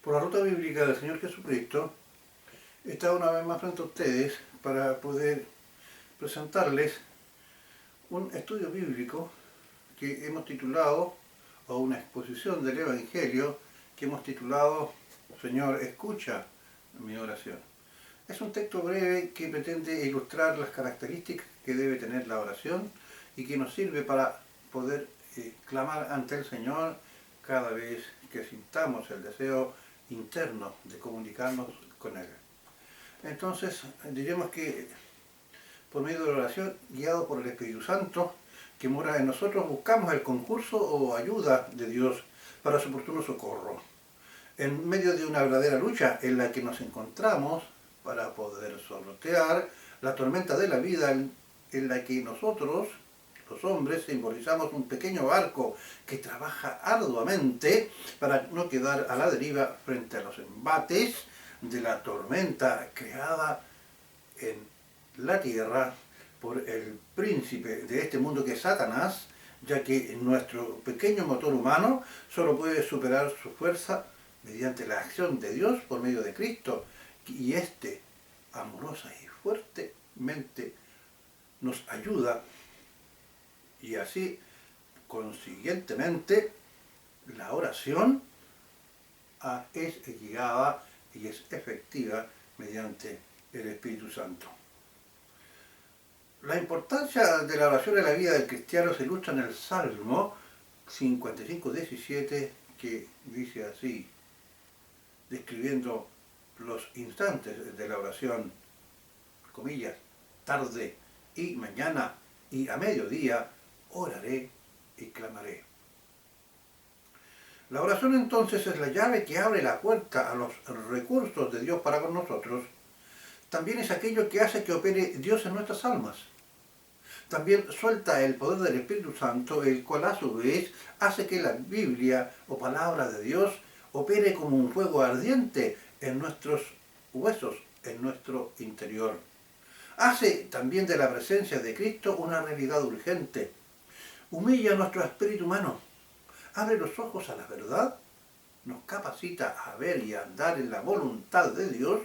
Por la ruta bíblica del Señor Jesucristo, está una vez más frente a ustedes para poder presentarles un estudio bíblico que hemos titulado, o una exposición del Evangelio que hemos titulado Señor, escucha mi oración. Es un texto breve que pretende ilustrar las características que debe tener la oración y que nos sirve para poder clamar ante el Señor cada vez que sintamos el deseo interno de comunicarnos con Él. Entonces, diremos que por medio de la oración, guiado por el Espíritu Santo, que mora en nosotros, buscamos el concurso o ayuda de Dios para su oportuno socorro. En medio de una verdadera lucha en la que nos encontramos para poder sortear la tormenta de la vida en la que nosotros, los hombres, simbolizamos un pequeño barco que trabaja arduamente para no quedar a la deriva frente a los embates de la tormenta creada en la tierra por el príncipe de este mundo que es Satanás, ya que nuestro pequeño motor humano solo puede superar su fuerza mediante la acción de Dios por medio de Cristo, y este amorosa y fuertemente nos ayuda, y así consiguientemente la oración es guiada y es efectiva mediante el Espíritu Santo. La importancia de la oración en la vida del cristiano se ilustra en el Salmo 55:17, que dice así, describiendo los instantes de la oración, comillas, tarde y mañana y a mediodía, oraré y clamaré. La oración entonces es la llave que abre la puerta a los recursos de Dios para con nosotros. También es aquello que hace que opere Dios en nuestras almas. También suelta el poder del Espíritu Santo, el cual a su vez hace que la Biblia o palabra de Dios opere como un fuego ardiente en nuestros huesos, en nuestro interior. Hace también de la presencia de Cristo una realidad urgente. Humilla nuestro espíritu humano, abre los ojos a la verdad, nos capacita a ver y a andar en la voluntad de Dios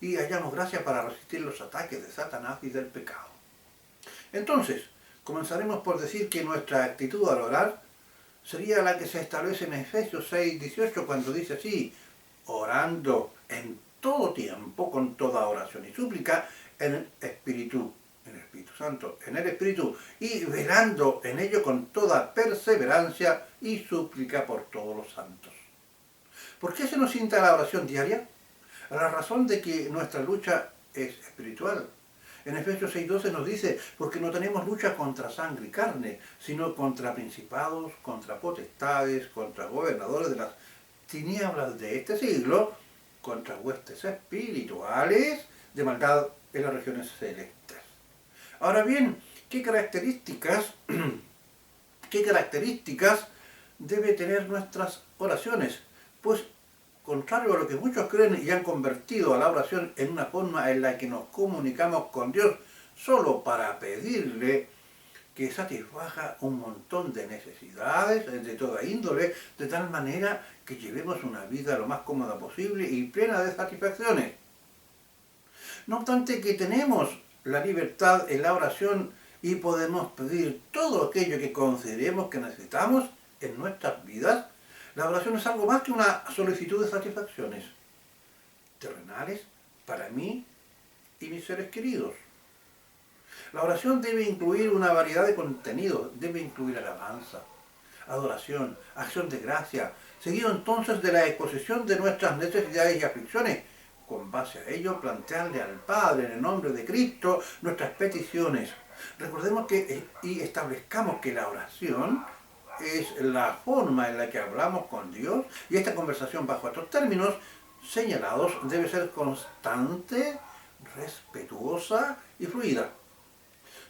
y hallamos gracia para resistir los ataques de Satanás y del pecado. Entonces, comenzaremos por decir que nuestra actitud al orar sería la que se establece en Efesios 6:18, cuando dice así, orando en todo tiempo, con toda oración y súplica, en el Espíritu Santo, en el Espíritu, y velando en ello con toda perseverancia y súplica por todos los santos. ¿Por qué se nos cinta la oración diaria? A la razón de que nuestra lucha es espiritual. En Efesios 6:12 nos dice, porque no tenemos lucha contra sangre y carne, sino contra principados, contra potestades, contra gobernadores de las tinieblas de este siglo, contra huestes espirituales de maldad en las regiones celestes. Ahora bien, ¿qué características debe tener nuestras oraciones? Pues, contrario a lo que muchos creen y han convertido a la oración en una forma en la que nos comunicamos con Dios solo para pedirle que satisfaga un montón de necesidades de toda índole, de tal manera que llevemos una vida lo más cómoda posible y plena de satisfacciones. No obstante que tenemos la libertad en la oración y podemos pedir todo aquello que consideremos que necesitamos en nuestras vidas, la oración es algo más que una solicitud de satisfacciones terrenales para mí y mis seres queridos. La oración debe incluir una variedad de contenidos, debe incluir alabanza, adoración, acción de gracia, seguido entonces de la exposición de nuestras necesidades y aflicciones. Con base a ello, plantearle al Padre, en el nombre de Cristo, nuestras peticiones. Recordemos y establezcamos que la oración es la forma en la que hablamos con Dios, y esta conversación bajo estos términos señalados debe ser constante, respetuosa y fluida.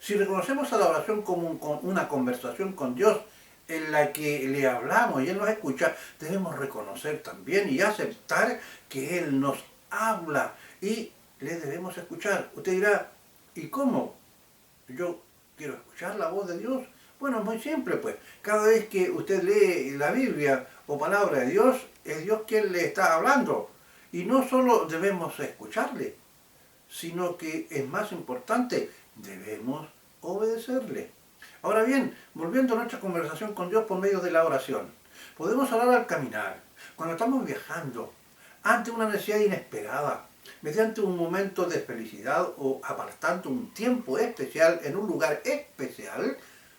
Si reconocemos a la oración como una conversación con Dios en la que le hablamos y Él nos escucha, debemos reconocer también y aceptar que Él nos habla y le debemos escuchar. Usted dirá, ¿y cómo? Yo quiero escuchar la voz de Dios. Bueno, es muy simple, pues. Cada vez que usted lee la Biblia o palabra de Dios, es Dios quien le está hablando. Y no solo debemos escucharle, sino que es más importante, debemos obedecerle. Ahora bien, volviendo a nuestra conversación con Dios por medio de la oración, podemos orar al caminar, cuando estamos viajando, ante una necesidad inesperada, mediante un momento de felicidad o apartando un tiempo especial en un lugar especial,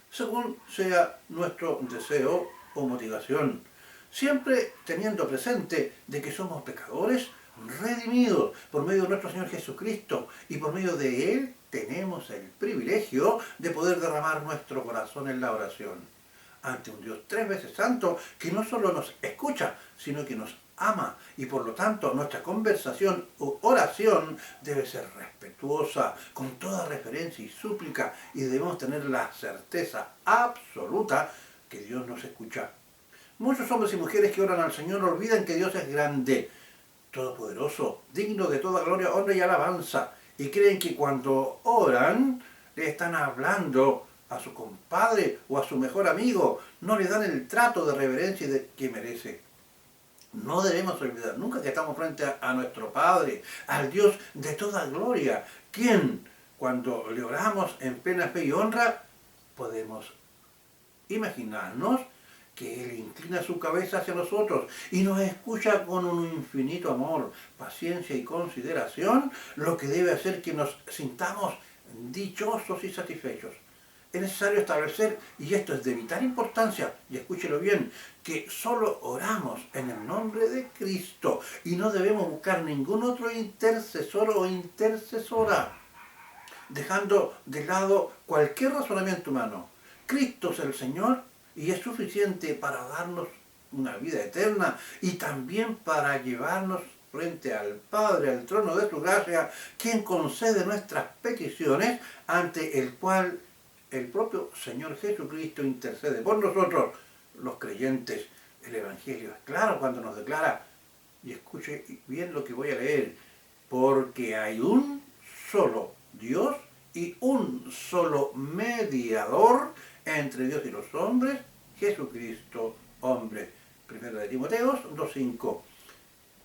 según sea nuestro deseo o motivación, siempre teniendo presente de que somos pecadores redimidos por medio de nuestro Señor Jesucristo, y por medio de Él tenemos el privilegio de poder derramar nuestro corazón en la oración ante un Dios tres veces santo que no solo nos escucha, sino que nos ama, y por lo tanto nuestra conversación o oración debe ser respetuosa, con toda referencia y súplica, y debemos tener la certeza absoluta que Dios nos escucha. Muchos hombres y mujeres que oran al Señor olvidan que Dios es grande, todopoderoso, digno de toda gloria, honra y alabanza, y creen que cuando oran le están hablando a su compadre o a su mejor amigo, no le dan el trato de reverencia que merece. No debemos olvidar nunca que estamos frente a nuestro Padre, al Dios de toda gloria, quien, cuando le oramos en plena fe y honra, podemos imaginarnos que Él inclina su cabeza hacia nosotros y nos escucha con un infinito amor, paciencia y consideración, lo que debe hacer que nos sintamos dichosos y satisfechos. Es necesario establecer, y esto es de vital importancia, y escúchelo bien, que solo oramos en el nombre de Cristo y no debemos buscar ningún otro intercesor o intercesora, dejando de lado cualquier razonamiento humano. Cristo es el Señor y es suficiente para darnos una vida eterna y también para llevarnos frente al Padre, al trono de su gracia, quien concede nuestras peticiones, ante el cual el propio Señor Jesucristo intercede por nosotros, los creyentes. El Evangelio es claro cuando nos declara, y escuche bien lo que voy a leer, porque hay un solo Dios y un solo mediador entre Dios y los hombres, Jesucristo, hombre. Primero de Timoteo 2:5.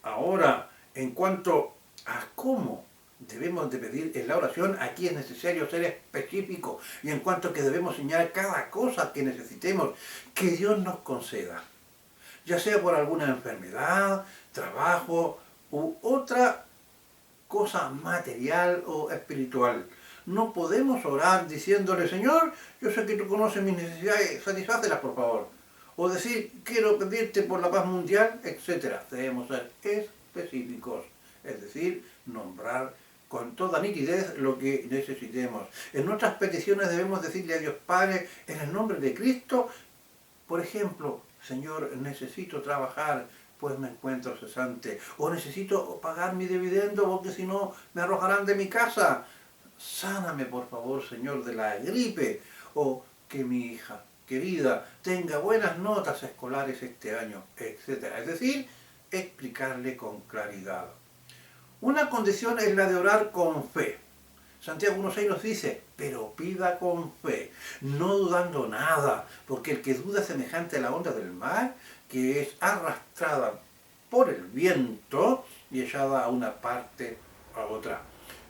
Ahora, en cuanto a cómo debemos de pedir en la oración, aquí es necesario ser específico, y en cuanto a que debemos señalar cada cosa que necesitemos que Dios nos conceda, ya sea por alguna enfermedad, trabajo u otra cosa material o espiritual. No podemos orar diciéndole, Señor, yo sé que tú conoces mis necesidades, satisfácelas por favor. O decir, quiero pedirte por la paz mundial, etc. Debemos ser específicos, es decir, nombrar con toda nitidez lo que necesitemos. En nuestras peticiones debemos decirle a Dios Padre, en el nombre de Cristo, por ejemplo, Señor, necesito trabajar, pues me encuentro cesante. O necesito pagar mi dividendo, porque si no me arrojarán de mi casa. Sáname, por favor, Señor, de la gripe. O que mi hija querida tenga buenas notas escolares este año, etc. Es decir, explicarle con claridad. Una condición es la de orar con fe. Santiago 1:6 nos dice, pero pida con fe, no dudando nada, porque el que duda es semejante a la onda del mar, que es arrastrada por el viento y echada a una parte a otra.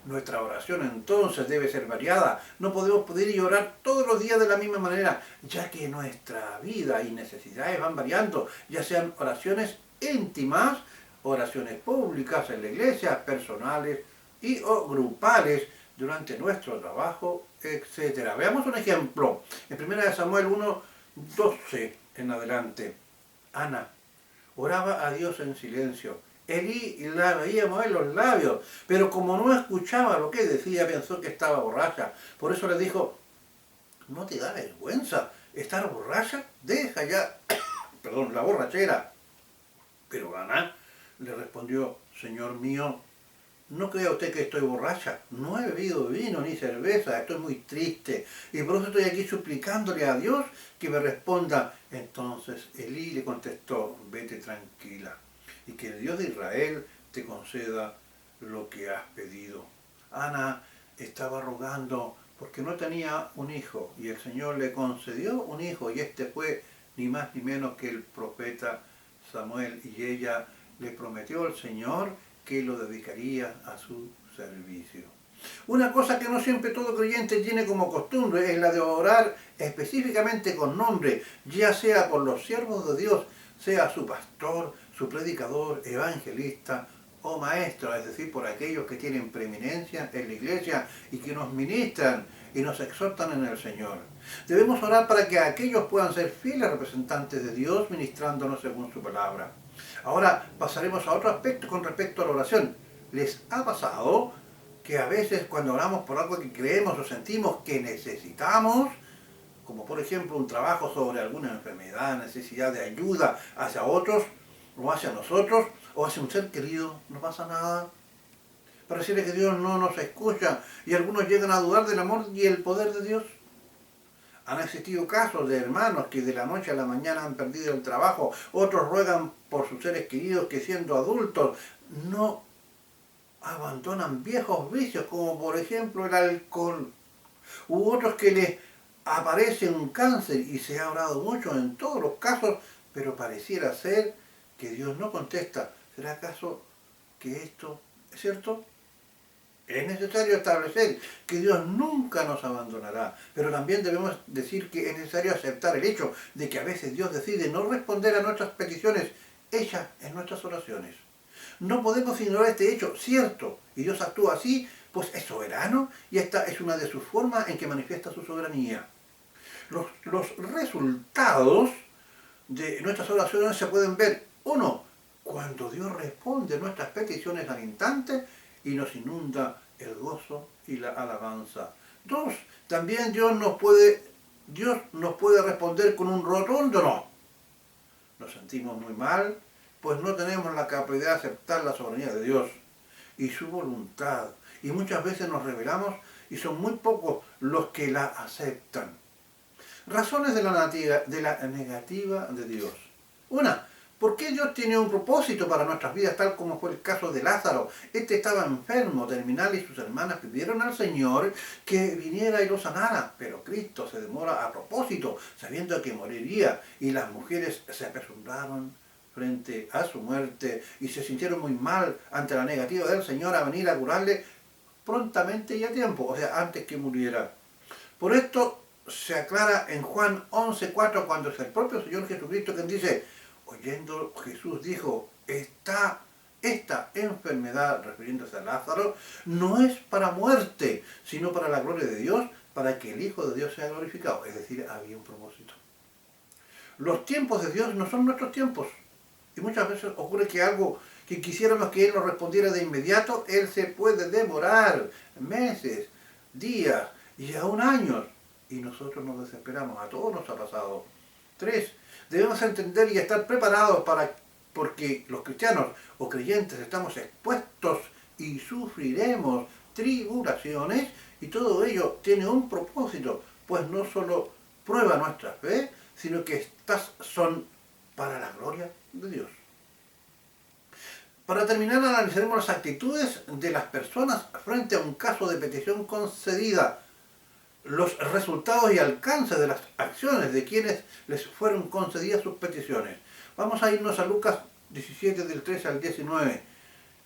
Nuestra oración entonces debe ser variada. No podemos pedir y orar todos los días de la misma manera, ya que nuestra vida y necesidades van variando, ya sean oraciones íntimas, oraciones públicas en la iglesia, personales y o grupales, durante nuestro trabajo, etc. Veamos un ejemplo. En 1 Samuel 1:12 en adelante. Ana oraba a Dios en silencio. Elí la veía mover los labios, pero como no escuchaba lo que decía, pensó que estaba borracha. Por eso le dijo, ¿no te da vergüenza estar borracha? Deja ya, perdón, la borrachera. Pero Ana le respondió, Señor mío, no crea usted que estoy borracha, no he bebido vino ni cerveza, estoy muy triste y por eso estoy aquí suplicándole a Dios que me responda. Entonces Elí le contestó, vete tranquila y que el Dios de Israel te conceda lo que has pedido. Ana estaba rogando porque no tenía un hijo, y el Señor le concedió un hijo, y este fue ni más ni menos que el profeta Samuel, y ella le prometió al Señor que lo dedicaría a su servicio. Una cosa que no siempre todo creyente tiene como costumbre es la de orar específicamente con nombre, ya sea por los siervos de Dios, sea su pastor, su predicador, evangelista o maestro, es decir, por aquellos que tienen preeminencia en la iglesia y que nos ministran y nos exhortan en el Señor. Debemos orar para que aquellos puedan ser fieles representantes de Dios ministrándonos según su palabra. Ahora pasaremos a otro aspecto con respecto a la oración. ¿Les ha pasado que a veces cuando oramos por algo que creemos o sentimos que necesitamos, como por ejemplo un trabajo sobre alguna enfermedad, necesidad de ayuda hacia otros, o hacia nosotros, o hacia un ser querido, no pasa nada? Pareciera que Dios no nos escucha y algunos llegan a dudar del amor y el poder de Dios. Han existido casos de hermanos que de la noche a la mañana han perdido el trabajo, otros ruegan por sus seres queridos que siendo adultos no abandonan viejos vicios como por ejemplo el alcohol, u otros que les aparece un cáncer y se ha orado mucho en todos los casos, pero pareciera ser que Dios no contesta. ¿Será acaso que esto es cierto? Es necesario establecer que Dios nunca nos abandonará, pero también debemos decir que es necesario aceptar el hecho de que a veces Dios decide no responder a nuestras peticiones hechas en nuestras oraciones. No podemos ignorar este hecho, cierto, y Dios actúa así, pues es soberano y esta es una de sus formas en que manifiesta su soberanía. Los resultados de nuestras oraciones se pueden ver, uno, cuando Dios responde nuestras peticiones al instante y nos inunda el gozo y la alabanza. Dos, también Dios nos puede responder con un rotundo no. Nos sentimos muy mal, pues no tenemos la capacidad de aceptar la soberanía de Dios y su voluntad. Y muchas veces nos rebelamos y son muy pocos los que la aceptan. Razones de la negativa de Dios. Una, ¿por qué Dios tiene un propósito para nuestras vidas, tal como fue el caso de Lázaro? Este estaba enfermo, terminal, y sus hermanas pidieron al Señor que viniera y lo sanara, pero Cristo se demora a propósito, sabiendo que moriría, y las mujeres se apresuraron frente a su muerte y se sintieron muy mal ante la negativa del Señor a venir a curarle prontamente y a tiempo, o sea, antes que muriera. Por esto se aclara en Juan 11:4, cuando es el propio Señor Jesucristo quien dice: oyendo Jesús dijo, esta enfermedad, refiriéndose a Lázaro, no es para muerte, sino para la gloria de Dios, para que el Hijo de Dios sea glorificado. Es decir, había un propósito. Los tiempos de Dios no son nuestros tiempos. Y muchas veces ocurre que algo que quisiéramos que Él nos respondiera de inmediato, Él se puede demorar meses, días y aún años. Y nosotros nos desesperamos. A todos nos ha pasado. 3. Debemos entender y estar preparados porque los cristianos o creyentes estamos expuestos y sufriremos tribulaciones, y todo ello tiene un propósito, pues no solo prueba nuestra fe, sino que estas son para la gloria de Dios. Para terminar, analizaremos las actitudes de las personas frente a un caso de petición concedida, los resultados y alcance de las acciones de quienes les fueron concedidas sus peticiones. Vamos a irnos a Lucas 17, del 13 al 19.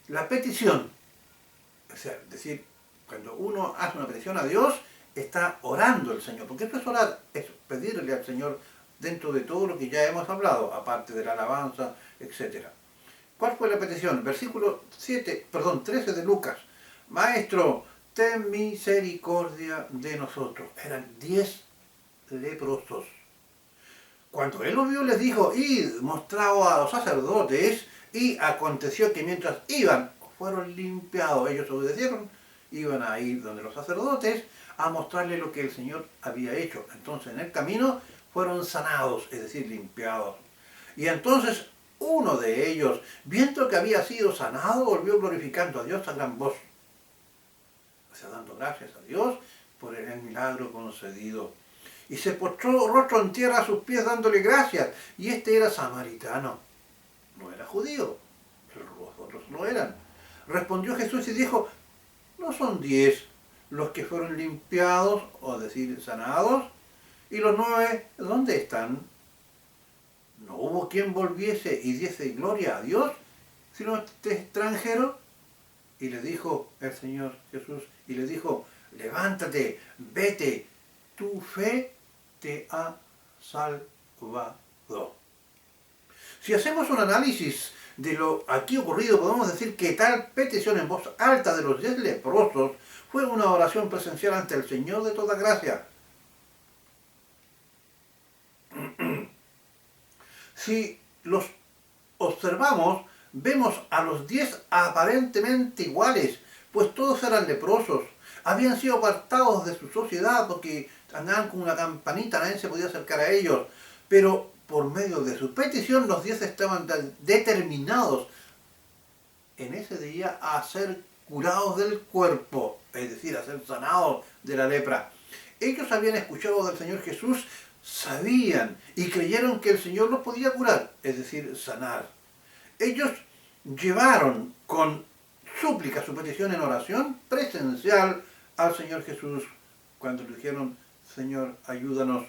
La petición, es decir, cuando uno hace una petición a Dios, está orando al Señor, porque esto es orar, es pedirle al Señor dentro de todo lo que ya hemos hablado, aparte de la alabanza, etc. ¿Cuál fue la petición? Versículo 13 de Lucas. Maestro, ten misericordia de nosotros. Eran 10 leprosos. Cuando él los vio, les dijo: id, mostraos a los sacerdotes. Y aconteció que mientras iban, fueron limpiados. Ellos obedecieron, iban a ir donde los sacerdotes a mostrarles lo que el Señor había hecho. Entonces en el camino fueron sanados, es decir, limpiados. Y entonces uno de ellos, viendo que había sido sanado, volvió glorificando a Dios a gran voz, o sea, dando gracias a Dios por el milagro concedido. Y se postró rostro en tierra a sus pies dándole gracias. Y este era samaritano, no era judío, pero los otros lo eran. Respondió Jesús y dijo: ¿no son 10 los que fueron limpiados, o decir, sanados, y los 9, ¿dónde están? No hubo quien volviese y diese gloria a Dios, sino este extranjero. Y le dijo el Señor Jesús, y le dijo, levántate, vete, tu fe te ha salvado. Si hacemos un análisis de lo aquí ocurrido, podemos decir que tal petición en voz alta de los 10 leprosos fue una oración presencial ante el Señor de toda gracia. Si los observamos, vemos a los 10 aparentemente iguales, pues todos eran leprosos. Habían sido apartados de su sociedad porque andaban con una campanita, nadie se podía acercar a ellos. Pero por medio de su petición, los 10 estaban determinados en ese día a ser curados del cuerpo, es decir, a ser sanados de la lepra. Ellos habían escuchado del Señor Jesús, sabían y creyeron que el Señor los podía curar, es decir, sanar. Ellos llevaron con súplica su petición en oración presencial al Señor Jesús cuando le dijeron, Señor, ayúdanos.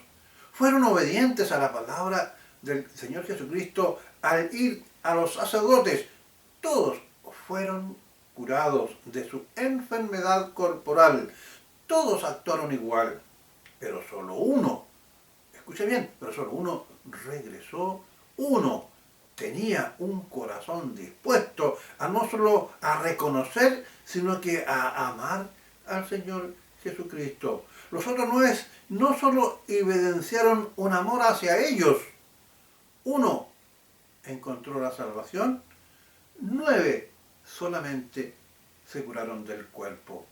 Fueron obedientes a la palabra del Señor Jesucristo al ir a los sacerdotes. Todos fueron curados de su enfermedad corporal. Todos actuaron igual, pero solo uno, escuche bien, pero solo uno regresó. Uno tenía un corazón dispuesto a no solo a reconocer, sino que a amar al Señor Jesucristo. Los otros 9 no solo evidenciaron un amor hacia ellos, uno encontró la salvación, 9 solamente se curaron del cuerpo.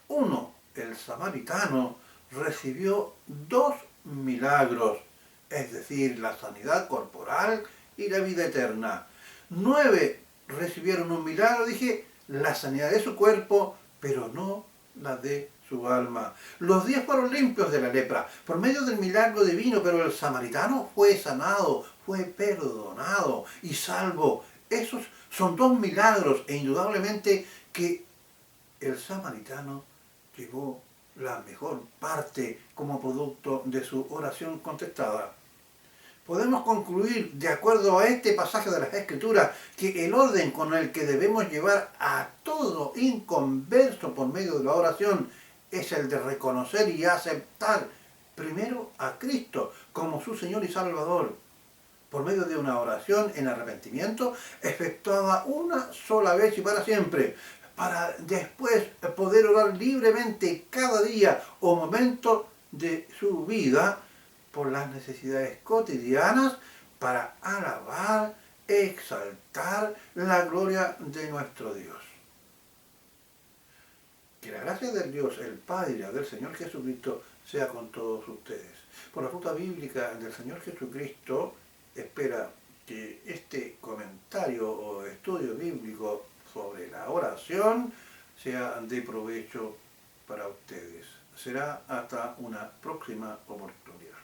Uno, el samaritano, recibió 2 milagros, es decir, la sanidad corporal y la vida eterna. 9 recibieron un milagro, dije, la sanidad de su cuerpo, pero no la de su alma. Los 10 fueron limpios de la lepra por medio del milagro divino, pero el samaritano fue sanado, fue perdonado y salvo. Esos son 2 milagros e indudablemente que el samaritano llevó la mejor parte como producto de su oración contestada. Podemos concluir, de acuerdo a este pasaje de las Escrituras, que el orden con el que debemos llevar a todo inconverso por medio de la oración es el de reconocer y aceptar primero a Cristo como su Señor y Salvador, por medio de una oración en arrepentimiento efectuada una sola vez y para siempre, para después poder orar libremente cada día o momento de su vida por las necesidades cotidianas para alabar, exaltar la gloria de nuestro Dios. Que la gracia del Dios, el Padre, del Señor Jesucristo, sea con todos ustedes. Por la ruta bíblica del Señor Jesucristo, espera que este comentario o estudio bíblico sobre la oración sea de provecho para ustedes. Será hasta una próxima oportunidad.